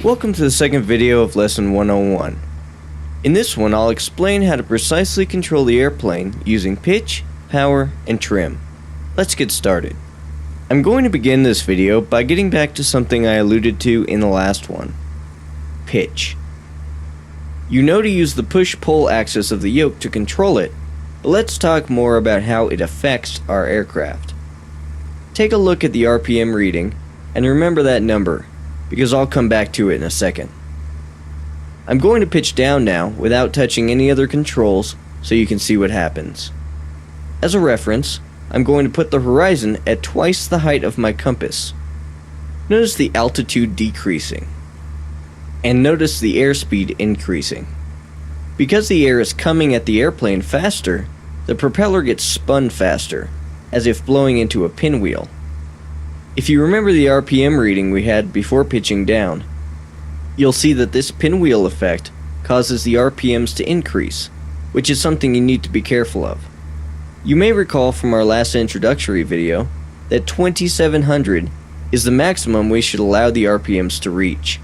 Welcome to the second video of Lesson 101. In this one, I'll explain how to precisely control the airplane using pitch, power, and trim. Let's get started. I'm going to begin this video by getting back to something I alluded to in the last one. Pitch. You know to use the push-pull axis of the yoke to control it, but let's talk more about how it affects our aircraft. Take a look at the RPM reading, and remember that number, because I'll come back to it in a second. I'm going to pitch down now without touching any other controls so you can see what happens. As a reference, I'm going to put the horizon at twice the height of my compass. Notice the altitude decreasing. And notice the airspeed increasing. Because the air is coming at the airplane faster, the propeller gets spun faster, as if blowing into a pinwheel. If you remember the RPM reading we had before pitching down, you'll see that this pinwheel effect causes the RPMs to increase, which is something you need to be careful of. You may recall from our last introductory video that 2700 is the maximum we should allow the RPMs to reach.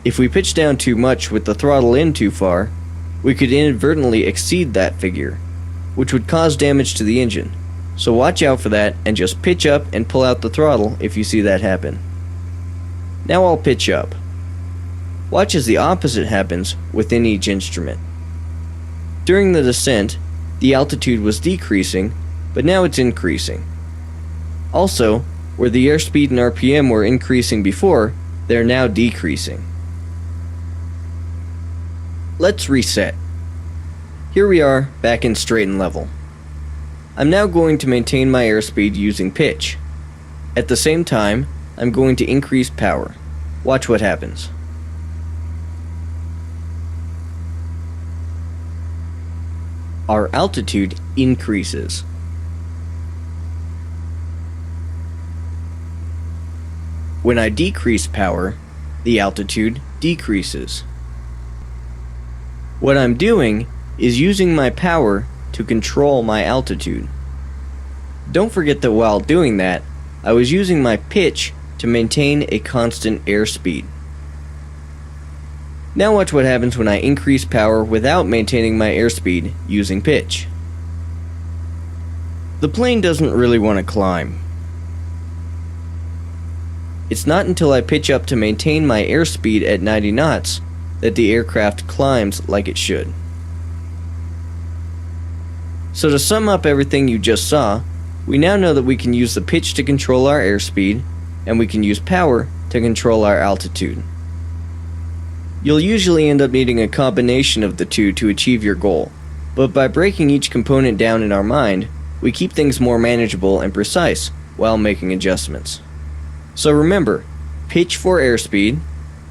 If we pitch down too much with the throttle in too far, we could inadvertently exceed that figure, which would cause damage to the engine. So watch out for that and just pitch up and pull out the throttle if you see that happen. Now I'll pitch up. Watch as the opposite happens within each instrument. During the descent, the altitude was decreasing, but now it's increasing. Also, where the airspeed and RPM were increasing before, they're now decreasing. Let's reset. Here we are, back in straight and level. I'm now going to maintain my airspeed using pitch. At the same time, I'm going to increase power. Watch what happens. Our altitude increases. When I decrease power, the altitude decreases. What I'm doing is using my power to control my altitude. Don't forget that while doing that, I was using my pitch to maintain a constant airspeed. Now watch what happens when I increase power without maintaining my airspeed using pitch. The plane doesn't really want to climb. It's not until I pitch up to maintain my airspeed at 90 knots that the aircraft climbs like it should. So to sum up everything you just saw, we now know that we can use the pitch to control our airspeed, and we can use power to control our altitude. You'll usually end up needing a combination of the two to achieve your goal, but by breaking each component down in our mind, we keep things more manageable and precise while making adjustments. So remember, pitch for airspeed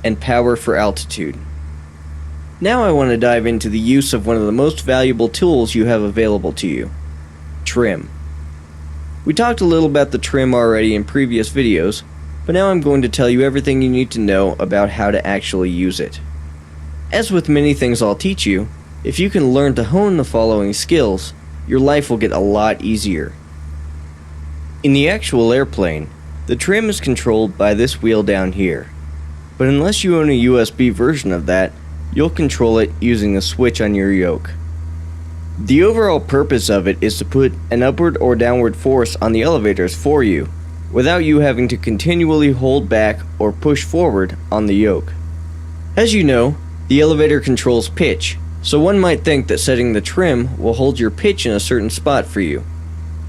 and power for altitude. Now I want to dive into the use of one of the most valuable tools you have available to you, trim. We talked a little about the trim already in previous videos, but now I'm going to tell you everything you need to know about how to actually use it. As with many things I'll teach you, if you can learn to hone the following skills, your life will get a lot easier. In the actual airplane, the trim is controlled by this wheel down here, but unless you own a USB version of that, you'll control it using a switch on your yoke. The overall purpose of it is to put an upward or downward force on the elevators for you, without you having to continually hold back or push forward on the yoke. As you know, the elevator controls pitch, so one might think that setting the trim will hold your pitch in a certain spot for you,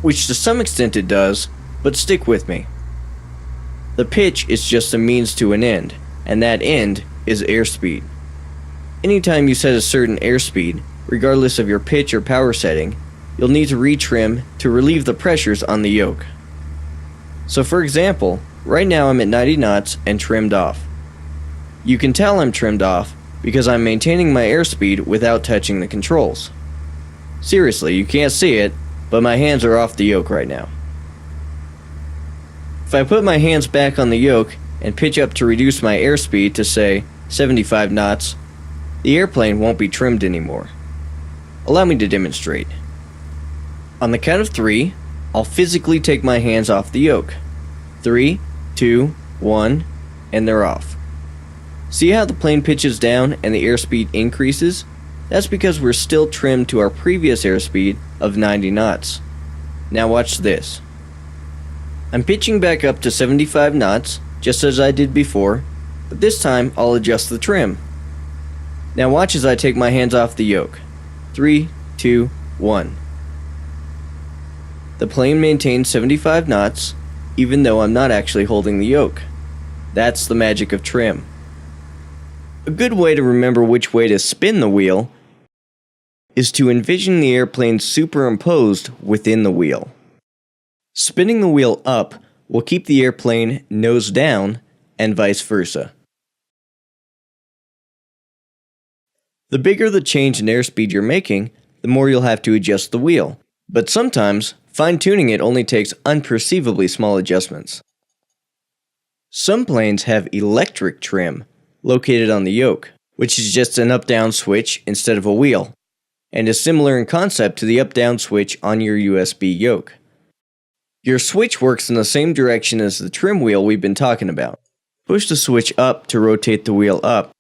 which to some extent it does, but stick with me. The pitch is just a means to an end, and that end is airspeed. Anytime you set a certain airspeed, regardless of your pitch or power setting, you'll need to retrim to relieve the pressures on the yoke. So for example, right now I'm at 90 knots and trimmed off. You can tell I'm trimmed off because I'm maintaining my airspeed without touching the controls. Seriously, you can't see it, but my hands are off the yoke right now. If I put my hands back on the yoke and pitch up to reduce my airspeed to, say, 75 knots, the airplane won't be trimmed anymore. Allow me to demonstrate. On the count of 3, I'll physically take my hands off the yoke. 3, 2, 1, and they're off. See how the plane pitches down and the airspeed increases? That's because we're still trimmed to our previous airspeed of 90 knots. Now watch this. I'm pitching back up to 75 knots, just as I did before, but this time I'll adjust the trim. Now watch as I take my hands off the yoke. 3, 2, 1. The plane maintains 75 knots, even though I'm not actually holding the yoke. That's the magic of trim. A good way to remember which way to spin the wheel is to envision the airplane superimposed within the wheel. Spinning the wheel up will keep the airplane nose down and vice versa. The bigger the change in airspeed you're making, the more you'll have to adjust the wheel. But sometimes, fine-tuning it only takes unperceivably small adjustments. Some planes have electric trim located on the yoke, which is just an up-down switch instead of a wheel, and is similar in concept to the up-down switch on your USB yoke. Your switch works in the same direction as the trim wheel we've been talking about. Push the switch up to rotate the wheel up,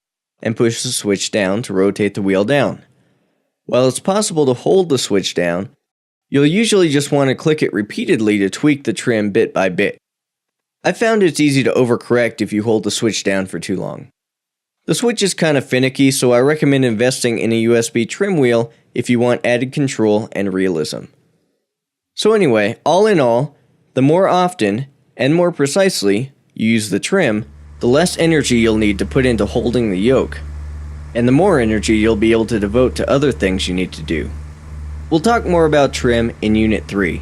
and push the switch down to rotate the wheel down. While it's possible to hold the switch down, you'll usually just want to click it repeatedly to tweak the trim bit by bit. I found it's easy to overcorrect if you hold the switch down for too long. The switch is kind of finicky, so I recommend investing in a USB trim wheel if you want added control and realism. So anyway, all in all, the more often and more precisely you use the trim, the less energy you'll need to put into holding the yoke, and the more energy you'll be able to devote to other things you need to do. We'll talk more about trim in Unit 3.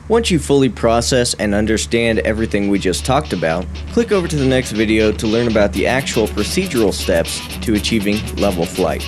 Once you fully process and understand everything we just talked about, click over to the next video to learn about the actual procedural steps to achieving level flight.